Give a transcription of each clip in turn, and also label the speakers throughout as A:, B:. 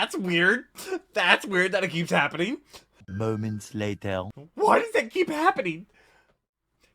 A: That's weird. That's weird that it keeps happening.
B: Moments later.
A: Why does that keep happening?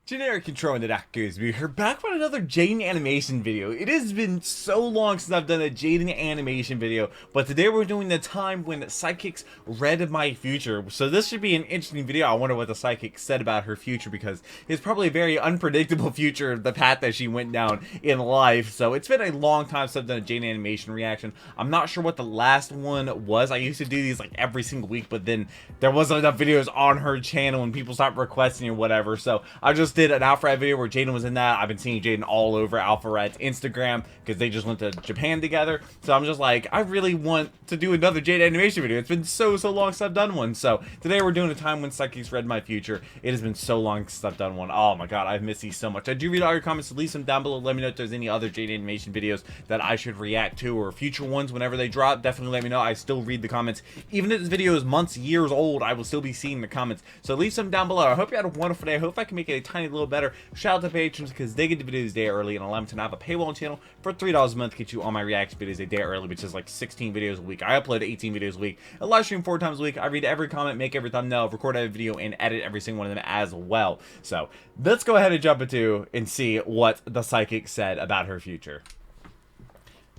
A: Generic control into that goes. We're back with another Jaiden animation video. It has been so long since I've done a Jaiden animation video, but today we're doing the time when psychics read my future. So this should be an interesting video. I wonder what the psychic said about her future, because it's probably a very unpredictable future, the path that she went down in life. So it's been a long time since I've done a Jaiden animation reaction. I'm not sure what the last one was. I used to do these like every single week, but then there wasn't enough videos on her channel and people stopped requesting or whatever. So I just did an Alpharat video where Jaiden was in that. I've been seeing Jaiden all over Alpharat's Instagram because they just went to Japan together. So I'm just like, I really want to do another Jaiden animation video. It's been so long since I've done one. So today we're doing a time when psychics read my future. It has been so long since I've done one. Oh my god, I've missed these so much. I do read all your comments, so leave them down below. Let me know if there's any other Jaiden animation videos that I should react to, or future ones whenever they drop. Definitely let me know. I still read the comments. Even if this video is months, years old, I will still be seeing the comments. So leave some down below. I hope you had a wonderful day. I hope I can make it a tiny little better. Shout out to patrons because they get the videos a day early, and allow me to have a paywall channel for $3 a month to get you all my reaction videos a day early, which is like 16 videos a week. I upload 18 videos a week. I live stream 4 times a week. I read every comment, make every thumbnail, record every video, and edit every single one of them as well. So let's go ahead and jump into and see what the psychic said about her future.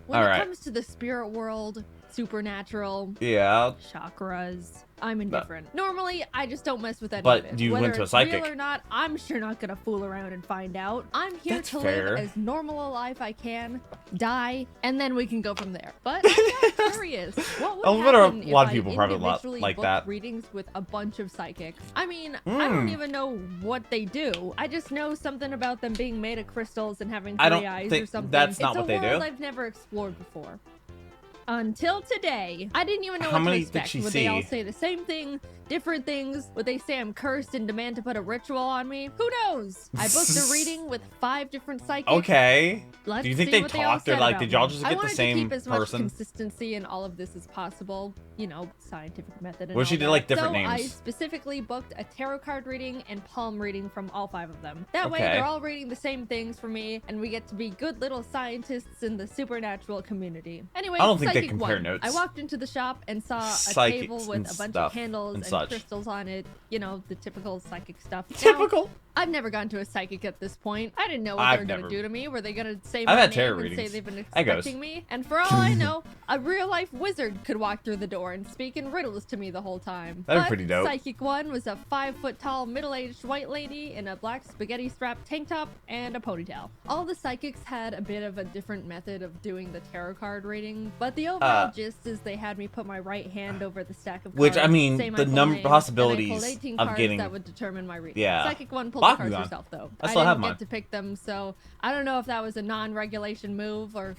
C: When it comes to the spirit world, supernatural, chakras, I'm indifferent. Normally, I just don't mess with any of it.
A: But you
C: Whether
A: went to a
C: it's
A: psychic.
C: real or not, I'm sure not gonna fool around and find out. I'm here to live as normal a life I can, die, and then we can go from there. But I'm not curious. What would happen if I individually booked readings with a bunch of psychics? I mean, I don't even know what they do. I just know something about them being made of crystals and having 3 eyes or something.
A: That's not what they do.
C: It's a world I've never explored before. Until today, I didn't even know what to expect. Would they all say the same thing, different things? Would they say I'm cursed and demand to put a ritual on me? Who knows? I booked a reading with 5 different psychics.
A: Okay.
C: Let's
A: do you think
C: see
A: they
C: what
A: talked, or like did y'all just get the same person? I wanted to keep as much
C: consistency in all of this as possible. You know, scientific method and
A: well, she did like different names.
C: I specifically booked a tarot card reading and palm reading from all 5 of them. That way they're all reading the same things for me, and we get to be good little scientists in the supernatural community. Anyway,
A: I don't think they compare notes.
C: I walked into the shop and saw a table with a bunch of candles and crystals on it. You know, the typical psychic stuff.
A: Typical.
C: I've never gone to a psychic at this point. I didn't know what they were going to do to me. Were they going to say my name and say they've been expecting me? And for all I know, a real-life wizard could walk through the door and speak in riddles to me the whole time.
A: That'd be pretty dope.
C: Psychic 1 was a 5-foot-tall, middle-aged white lady in a black spaghetti-strapped tank top and a ponytail. All the psychics had a bit of a different method of doing the tarot card reading, but the overall gist is they had me put my right hand over the stack of cards.
A: Which, I mean, the number possibilities of getting...
C: that would determine my reading.
A: Yeah.
C: Psychic 1 pulled the cards herself, though.
A: I still have
C: didn't get to pick them, so I don't know if that was a non-regulation move or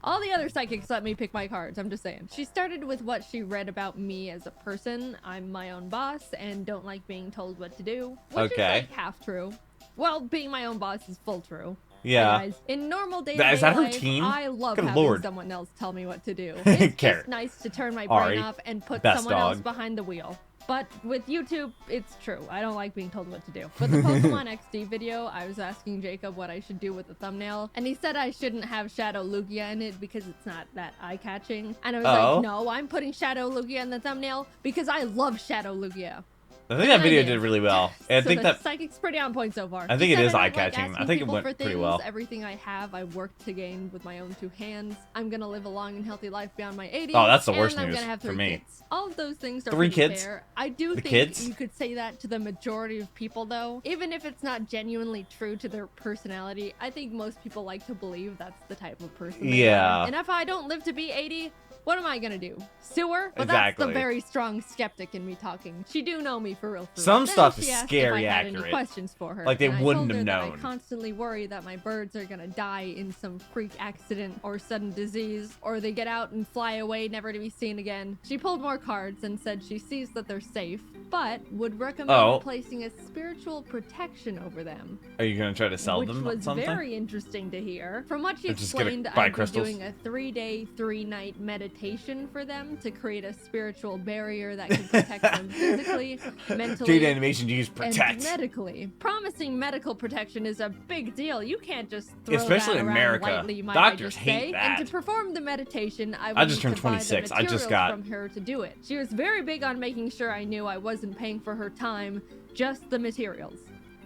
C: all the other psychics let me pick my cards. I'm just saying. She started with what she read about me as a person. I'm my own boss and don't like being told what to do, which is like half true. Well, being my own boss is full true.
A: Yeah.
C: Hey guys, in normal day-to-day life, I love having someone else tell me what to do. It's just nice to turn my brain off and put someone else behind the wheel. But with YouTube, it's true. I don't like being told what to do. With the Pokemon XD video, I was asking Jacob what I should do with the thumbnail, and he said I shouldn't have Shadow Lugia in it because it's not that eye-catching. And I was like, no, I'm putting Shadow Lugia in the thumbnail because I love Shadow Lugia.
A: I think that video did really well. And I think that
C: psychic's pretty on point so far.
A: I think it is eye-catching. I think it went pretty well.
C: Everything I have, I worked to gain with my own 2 hands. I'm gonna live a long and healthy life beyond my 80s.
A: Oh, that's the worst news
C: I'm gonna have 3
A: for me.
C: Kids. All of those things are
A: 3 kids?
C: fair. I do think you could say that to the majority of people, though. Even if it's not genuinely true to their personality, I think most people like to believe that's the type of person they are. And if I don't live to be 80, what am I gonna do? Sue her? Well, that's the very strong skeptic in me talking. She do know me for real.
A: Some stuff is scary
C: accurate.
A: Any
C: questions for her.
A: Like they wouldn't have known.
C: I constantly worry that my birds are gonna die in some freak accident or sudden disease, or they get out and fly away never to be seen again. She pulled more cards and said she sees that they're safe, but would recommend placing a spiritual protection over them.
A: Are you gonna try to sell them something?
C: Which was very interesting to hear. From what she explained, I'd be doing a 3-day, 3-night meditation meditation for them to create a spiritual barrier that can protect them physically, mentally,
A: Jaiden Animation use protect.
C: And medically. Promising medical protection is a big deal. You can't just throw
A: especially
C: that
A: in
C: around
A: America.
C: lightly, might
A: Doctors
C: I just
A: hate
C: say.
A: that.
C: And to perform the meditation, I would
A: just
C: need
A: turned
C: to buy
A: 26.
C: the
A: I just
C: materials
A: got
C: from her to do it. She was very big on making sure I knew I wasn't paying for her time, just the materials.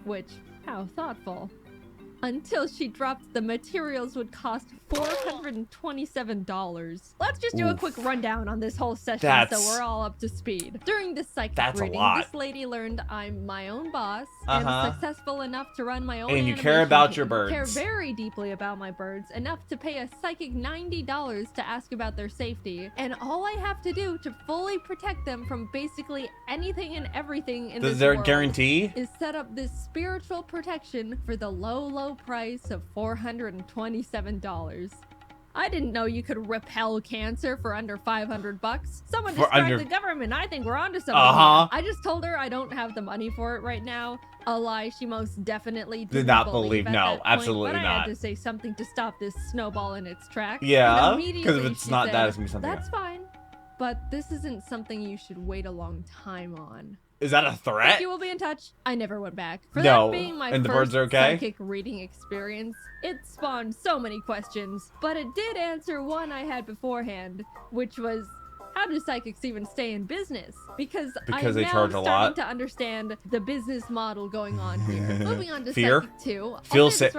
C: Which, how thoughtful. Until she dropped the materials would cost $427. Let's just do a quick rundown on this whole session so we're all up to speed. During this psychic reading, this lady learned I'm my own boss, am successful enough to run my own
A: and you care about your birds.
C: Care very deeply about my birds, enough to pay a psychic $90 to ask about their safety, and all I have to do to fully protect them from basically anything and everything in this world
A: guarantee
C: is set up this spiritual protection for the low price of $427. I didn't know you could repel cancer for under $500. Someone described the government. I think we're onto something. I just told her I don't have the money for it right now. A lie she most definitely did not believe.
A: No, absolutely
C: not. But I had to say something to stop this snowball in its tracks.
A: Yeah, because if it's not that, it's gonna be something.
C: That's fine, but this isn't something you should wait a long time on.
A: Is that a threat?
C: You will be in touch. I never went back. For that being my first psychic reading experience, it spawned so many questions, but it did answer one I had beforehand, which was, how do psychics even stay in business? Because I'm
A: they charge a lot.
C: Starting to understand the business model going on here. Moving on to
A: Fear?
C: Psychic 2.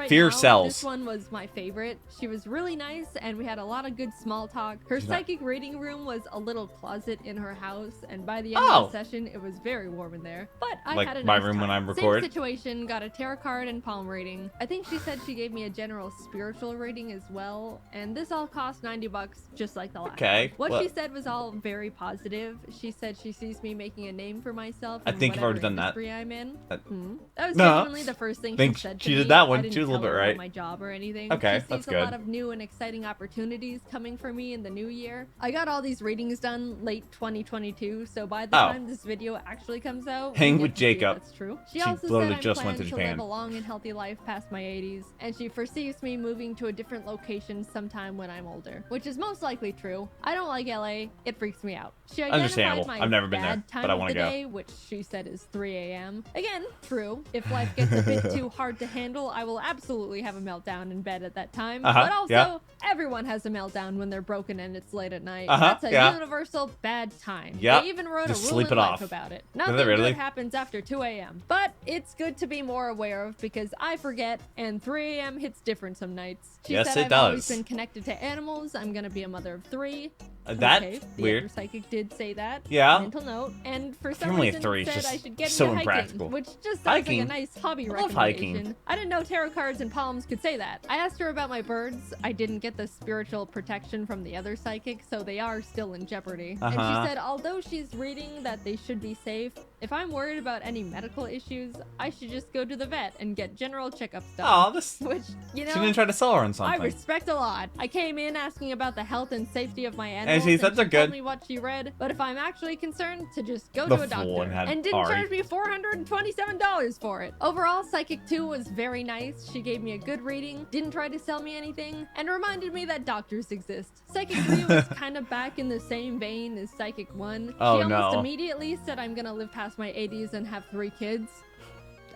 A: Fear sells.
C: This one was my favorite. She was really nice, and we had a lot of good small talk. Her psychic reading room was a little closet in her house, and by the end of the session, it was very warm in there. But I had a nice
A: my room
C: time.
A: when I'm recording.
C: Same situation, got a tarot card and palm reading. I think she said she gave me a general spiritual reading as well, and this all cost $90, just like the last one. What she said was all very positive. She said she sees me making a name for myself.
A: I think I've already done that.
C: I'm in. That was genuinely the first thing she said to me.
A: She did that one.
C: I didn't
A: she was a little bit right.
C: My job or anything.
A: Okay,
C: she
A: that's
C: sees
A: good.
C: a lot of new and exciting opportunities coming for me in the new year. I got all these readings done late 2022, so by the time this video actually comes out,
A: hang with Jacob.
C: That's true. She also said I'm planning to live a long and healthy life past my 80s, and she foresees me moving to a different location sometime when I'm older, which is most likely true. I don't like LA. It freaks me out. She
A: Understandable. I've never been there, but I want to go.
C: Day, which she said is 3 a.m. Again, true. If life gets a bit too hard to handle, I will absolutely have a meltdown in bed at that time. But also, everyone has a meltdown when they're broken and it's late at night. That's a universal bad time. They even wrote a rule in life about it. Nothing good happens after 2 a.m. But it's good to be more aware of because I forget, and 3 a.m. hits different some nights. She said I've always been connected to animals. I'm gonna be a mother of 3.
A: That's weird.
C: The other psychic did say that.
A: Yeah.
C: Mental note. And for some reason said I should get into hiking, which just sounds like a nice hobby recommendation. I didn't know tarot cards and palms could say that. I asked her about my birds. I didn't get the spiritual protection from the other psychic, so they are still in jeopardy. And she said, although she's reading that they should be safe, if I'm worried about any medical issues, I should just go to the vet and get general checkups done. Which, you know,
A: she didn't try to sell her on something.
C: I respect a lot. I came in asking about the health and safety of my animals,
A: and she
C: told me what she read, but if I'm actually concerned, to just go to a doctor. And didn't charge me $427 for it. Overall, Psychic 2 was very nice. She gave me a good reading, didn't try to sell me anything, and reminded me that doctors exist. Psychic 3 was kind of back in the same vein as Psychic 1. She almost immediately said I'm gonna live past my 80s and have 3 kids.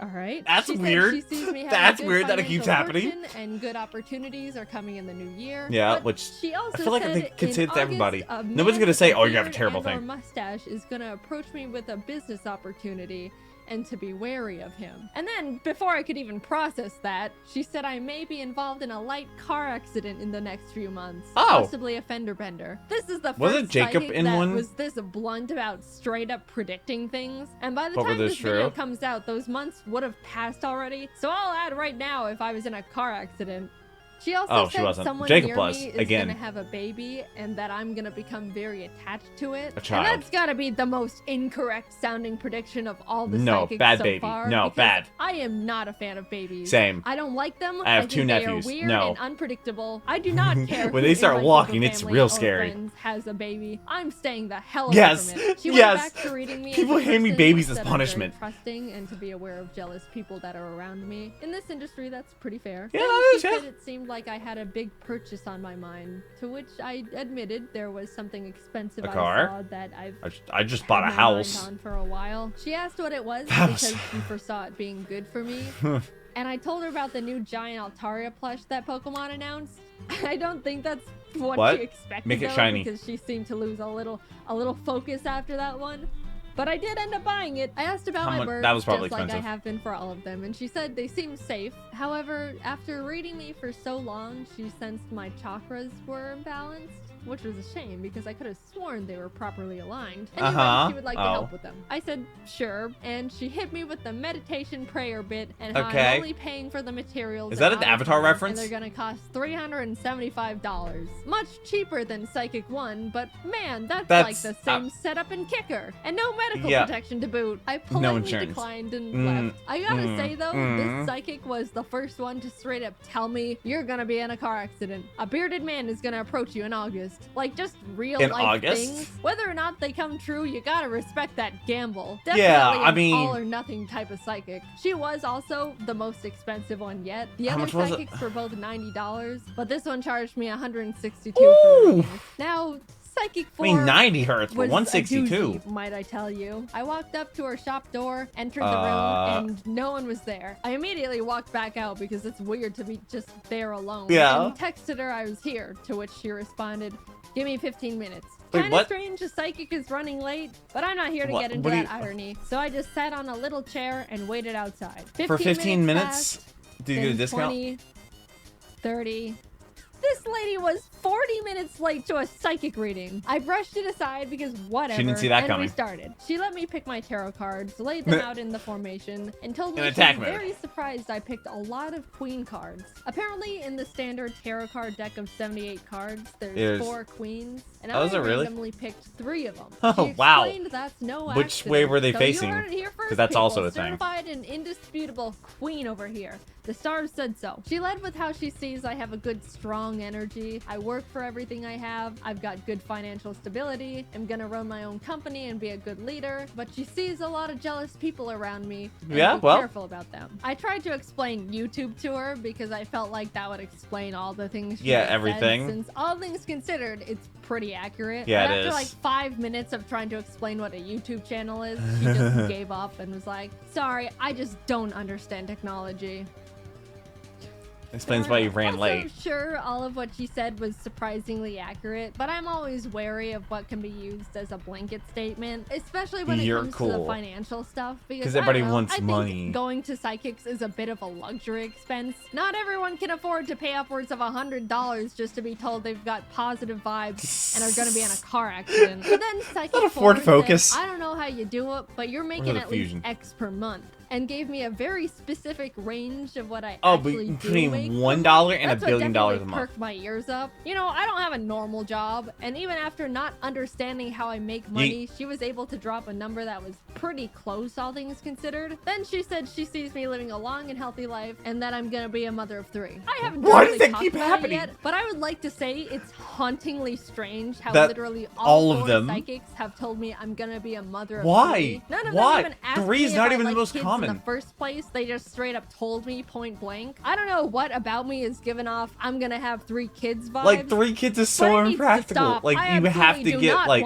C: All right.
A: That's weird.
C: She sees me
A: That's weird that it keeps happening.
C: And good opportunities are coming in the new year.
A: Yeah,
C: but
A: which
C: she also
A: I feel like
C: said
A: they could say it to everybody.
C: August,
A: Nobody's gonna say, "Oh, you have a terrible thing."
C: Mustache is gonna approach me with a business opportunity, and to be wary of him. And then, before I could even process that, she said I may be involved in a light car accident in the next few months. Possibly a fender bender. This is the first psychic that was this blunt about straight up predicting things. And by the time this video comes out, those months would have passed already. So I'll add right now if I was in a car accident. She also said someone near me is gonna have a baby and that I'm gonna become very attached to it.
A: A child.
C: And that's gotta be the most incorrect sounding prediction of all the psychics so far.
A: No, bad.
C: I am not a fan of babies.
A: Same.
C: I don't like them.
A: I have 2 nephews.
C: They are weird and unpredictable. I do not care
A: when they start walking, it's real scary.
C: Has a baby. I'm staying the hell away from it. She went back to reading me.
A: People hand me babies as punishment.
C: Trusting and to be aware of jealous people that are around me. In this industry, that's pretty fair.
A: Yeah, that is,
C: it seemed seemed like I had a big purchase on my mind, to which I admitted there was something expensive
A: A car?
C: I saw that
A: I just bought a house.
C: On for a while. She asked what it was because she foresaw it being good for me. And I told her about the new giant Altaria plush that Pokemon announced. I don't think that's what she expected.
A: Make it shiny.
C: Because she seemed to lose a little focus after that one. But I did end up buying it. I asked about my birds,
A: that was probably
C: just
A: expensive.
C: like I have been for all of them, and she said they seem safe. However, after reading me for so long, she sensed my chakras were imbalanced, which was a shame because I could have sworn they were properly aligned. Anyway, she would like to help with them. I said, sure, and she hit me with the meditation prayer bit and how I'm only paying for the materials.
A: Is that an Avatar reference?
C: And they're gonna cost $375. Much cheaper than Psychic 1, but man, that's like the same setup and kicker. And no medical protection to boot. I politely declined and left. I gotta say though, this Psychic was the first one to straight up tell me, you're gonna be in a car accident. A bearded man is gonna approach you in August. Like, just real life things. Whether or not they come true, you gotta respect that gamble. Definitely an all or nothing type of psychic. She was also the most expensive one yet. The other psychics were both $90, but this one charged me $162 for readings. Now, Psychic 4
A: I mean, 90 hertz, but
C: was
A: 162.
C: A doozy, might I tell you. I walked up to her shop door, entered the room, and no one was there. I immediately walked back out because it's weird to be just there alone. And texted her I was here, to which she responded, give me 15 minutes. Kind of strange a psychic is running late, but I'm not here to get into that irony. So I just sat on a little chair and waited outside.
A: For 15 minutes? Did you get a discount?
C: 20, 30... This lady was 40 minutes late to a psychic reading. I brushed it aside because whatever.
A: She didn't see that coming.
C: We started. She let me pick my tarot cards, laid them out in the formation, and told me she was very surprised I picked a lot of queen cards. Apparently, in the standard tarot card deck of 78 cards, there's 4 queens, and I randomly picked 3 of them.
A: Oh, wow.
C: That's no
A: Which way were they facing?
C: Because
A: that's also a thing.
C: Certified and indisputable queen over here. The stars said so. She led with how she sees I have a good, strong energy. I work for everything I have. I've got good financial stability. I'm gonna run my own company and be a good leader. But she sees a lot of jealous people around me. And be careful about them. I tried to explain YouTube to her because I felt like that would explain all the things she
A: everything.
C: said, since all things considered, it's pretty accurate.
A: Yeah,
C: but after like 5 minutes of trying to explain what a YouTube channel is, she just gave up and was like, sorry, I just don't understand technology.
A: Explains why you ran late.
C: Sure, all of what she said was surprisingly accurate, but I'm always wary of what can be used as a blanket statement, especially when it comes to the financial stuff. Because
A: everybody wants money.
C: Think going to psychics is a bit of a luxury expense. Not everyone can afford to pay upwards of $100 just to be told they've got positive vibes and are going to be in a car accident. But then Psychic
A: Ford Focus.
C: Said, I don't know how you do it, but you're making at least X per month. And gave me a very specific range of what I actually do
A: between
C: make.
A: $1 and $1 billion a month.
C: Perked my ears up. You know, I don't have a normal job, and even after not understanding how I make money, she was able to drop a number that was pretty close, all things considered. Then she said she sees me living a long and healthy life, and that I'm gonna be a mother of 3. I haven't really talked about it yet, but I would like to say it's hauntingly strange how literally all of them psychics have told me I'm gonna be a mother of 3. None of them even asked
A: 3 is
C: me
A: not
C: about,
A: even
C: like,
A: the most
C: kids
A: common.
C: In the first place, they just straight up told me point blank. I don't know what about me is giving off I'm gonna have 3 kids vibes.
A: Like 3 kids is so impractical. Like you have to get like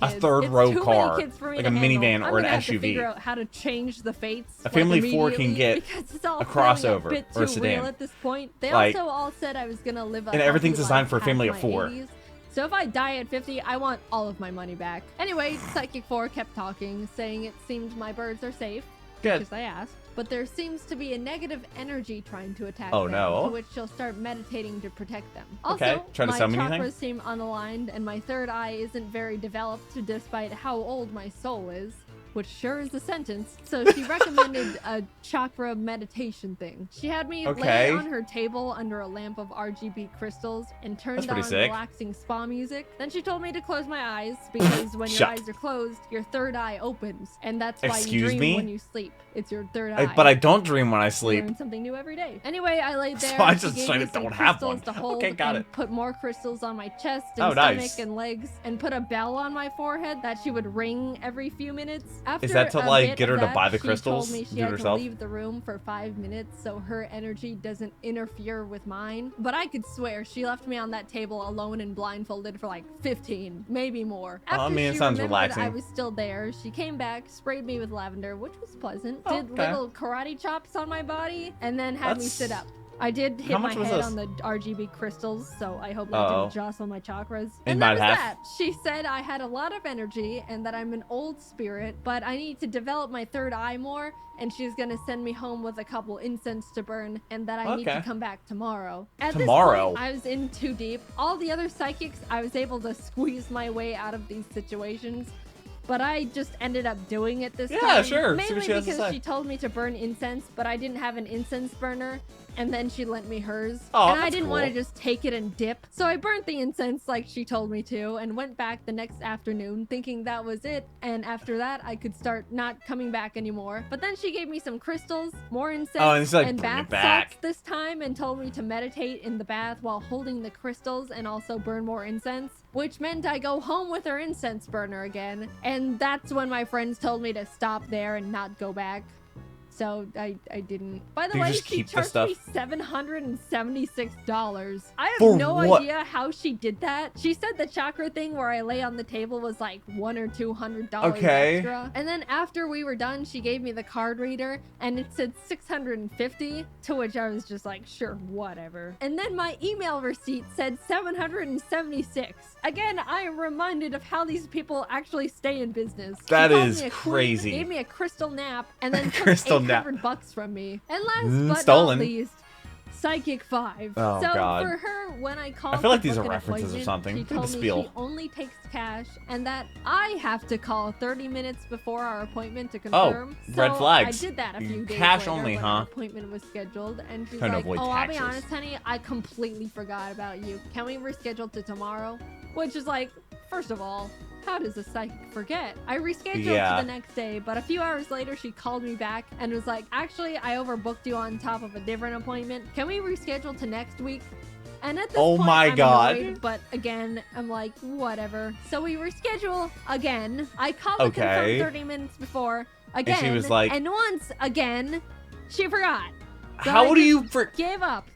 A: a third row car, like a minivan or an SUV. To figure out how to change the fates. A family of 4 can get a crossover or a sedan.
C: At this point, they also all said I was gonna live.
A: And everything's designed for a family of 4.
C: 80s. So if I die at 50, I want all of my money back. Anyway, Psychic 4 kept talking, saying it seemed my birds are safe.
A: Good.
C: Because I asked. But there seems to be a negative energy trying to attack
A: them,
C: to which she'll start meditating to protect them. Also,
A: try to
C: my
A: summon
C: chakras
A: anything?
C: seem unaligned, and my third eye isn't very developed despite how old my soul is. Which sure is a sentence. So she recommended a chakra meditation thing. She had me lay on her table under a lamp of RGB crystals and turned on relaxing spa music. Then she told me to close my eyes because when your eyes are closed, your third eye opens. And that's why you dream when you sleep. It's your third eye.
A: But I don't dream when I sleep.
C: Learn something new every day. Anyway, I laid there.
A: So I just don't have one.
C: To hold
A: got
C: and
A: it.
C: Put more crystals on my chest and stomach and legs and put a bell on my forehead that she would ring every few minutes. After
A: Is that to like get her to buy the crystals?
C: She told me she had to leave the room for 5 minutes so her energy doesn't interfere with mine. But I could swear she left me on that table alone and blindfolded for like 15, maybe more. After
A: it
C: she
A: sounds
C: remembered
A: relaxing.
C: I was still there, she came back, sprayed me with lavender, which was pleasant, did little karate chops on my body, and then had me sit up. I did hit my head on the RGB crystals, so I hope that didn't jostle my chakras. And that was that. She said I had a lot of energy and that I'm an old spirit, but I need to develop my third eye more, and she's gonna send me home with a couple incense to burn, and that I need to come back tomorrow. At this point, I was in too deep. All the other psychics, I was able to squeeze my way out of these situations. But I just ended up doing it this time.
A: Yeah, sure.
C: Mainly because she told me to burn incense, but I didn't have an incense burner. And then she lent me hers.
A: Oh,
C: and I didn't want to just take it and dip. So I burnt the incense like she told me to and went back the next afternoon thinking that was it. And after that, I could start not coming back anymore. But then she gave me some crystals, more incense, and bath salts this time, and told me to meditate in the bath while holding the crystals and also burn more incense, which meant I go home with her incense burner again. And that's when my friends told me to stop there and not go back. So I didn't. By the way, she charged me $776. I have no idea how she did that. She said the chakra thing where I lay on the table was like $100 or $200 extra. And then after we were done, she gave me the card reader and it said $650, to which I was just like, sure, whatever. And then my email receipt said $776. Again, I am reminded of how these people actually stay in business.
A: That is crazy.
C: Gave me a crystal nap and then took $800 from me. And last but not least, Psychic 5.
A: Oh,
C: so
A: God.
C: for her, when I called,
A: I feel like these are references or something.
C: She told me she only takes cash and that I have to call 30 minutes before our appointment to confirm.
A: Oh, red flags.
C: I did that a few days
A: cash
C: later
A: only,
C: when
A: huh?
C: Our appointment was scheduled, and she's like, "Oh, I'll be honest, honey, I completely forgot about you. Can we reschedule to tomorrow?" Which is like, first of all, how does a psychic forget? I rescheduled to the next day, but a few hours later, she called me back and was like, actually, I overbooked you on top of a different appointment. Can we reschedule to next week? And at this point, I'm annoyed, but again, I'm like, whatever. So we reschedule again. I called to confirm 30 minutes before again,
A: and she was like,
C: and once again, she forgot. So
A: how do you
C: gave up?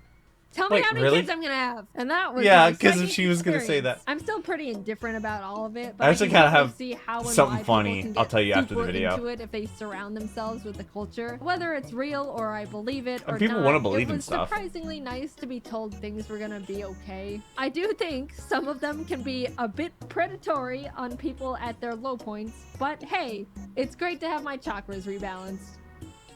C: Tell me how many kids I'm gonna have, and that was
A: because if she was gonna say that,
C: I'm still pretty indifferent about all of it. But
A: I actually kind of have
C: see how
A: something funny. I'll tell you after the video.
C: Into it if they surround themselves with the culture, whether it's real or I believe it or
A: people
C: not.
A: want to believe
C: it
A: in
C: was
A: stuff.
C: Surprisingly nice to be told things were gonna be okay. I do think some of them can be a bit predatory on people at their low points, but hey, it's great to have my chakras rebalanced.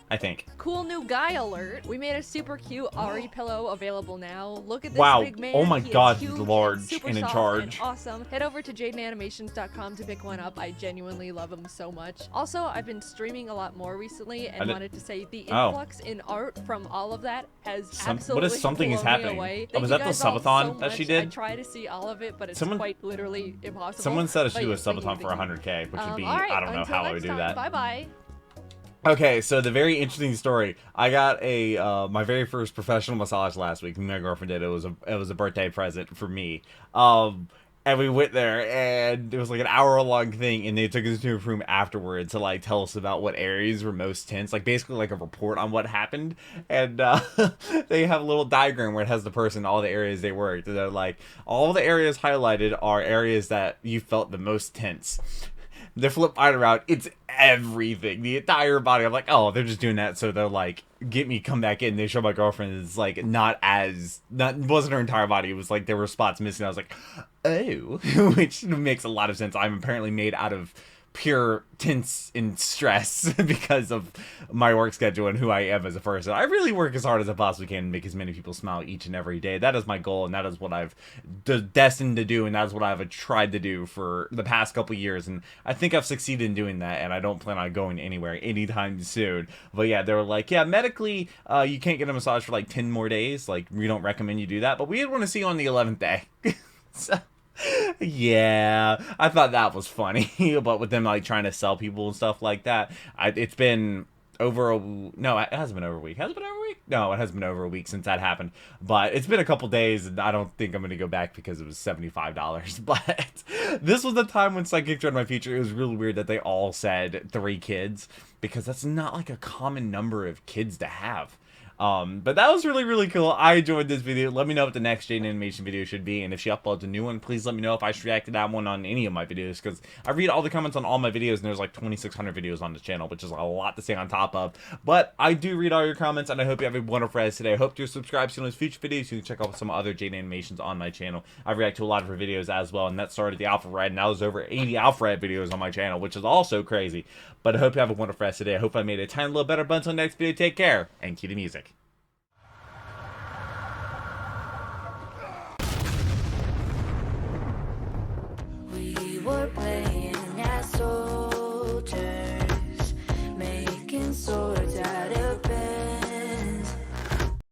A: I think.
D: Cool new guy alert. We made a super cute Ari pillow available now. Look at this big man.
A: Oh my God,
D: he's
A: large and in charge.
D: And awesome. Head over to jaidenanimations.com to pick one up. I genuinely love him so much. Also, I've been streaming a lot more recently and wanted to say the influx in art from all of that has absolutely blown me away.
A: Oh, was that the subathon that she did?
D: I try to see all of it, but it's quite literally impossible.
A: Someone said she was subathon for 100K, which would be, I don't know how I would do that.
D: Bye-bye.
A: Okay, so the very interesting story. I got my very first professional massage last week. My girlfriend did. It was a birthday present for me. And we went there, and it was like an hour-long thing, and they took us to a room afterwards to like tell us about what areas were most tense, like basically like a report on what happened. And they have a little diagram where it has the person, all the areas they worked. And they're like, all the areas highlighted are areas that you felt the most tense. The flip side around, it's everything, the entire body. I'm like, oh, they're just doing that so they're like, get me, come back in. They show my girlfriend is like wasn't her entire body. It was like there were spots missing. I was like, oh, which makes a lot of sense. I'm apparently made out of pure tense and stress because of my work schedule and who I am as a person. I really work as hard as I possibly can to make as many people smile each and every day. That is my goal, and that is what I've destined to do, and that is what I've tried to do for the past couple years, and I think I've succeeded in doing that, and I don't plan on going anywhere anytime soon. But yeah, they were like, yeah, medically, you can't get a massage for like 10 more days. Like, we don't recommend you do that, but we want to see you on the 11th day. So yeah, I thought that was funny. But with them like trying to sell people and stuff like that, it's been over a... No, it hasn't been over a week. Has it been over a week? No, it hasn't been over a week since that happened. But it's been a couple days, and I don't think I'm going to go back because it was $75. But this was the time when Psychic joined my feature. It was really weird that they all said 3 kids, because that's not like a common number of kids to have. But that was really, really cool. I enjoyed this video. Let me know what the next Jaiden animation video should be, and if she uploads a new one, please let me know if I should react to that one on any of my videos, because I read all the comments on all my videos, and there's like 2,600 videos on this channel, which is a lot to stay on top of. But I do read all your comments, and I hope you have a wonderful rest today. I hope you're subscribed to those future videos. You can check out some other Jaiden animations on my channel. I react to a lot of her videos as well, and that started the Alpha Red, and now there's over 80 Alpha Red videos on my channel, which is also crazy. But I hope you have a wonderful rest today. I hope I made a tiny little better. But until next video, take care, and cue the music.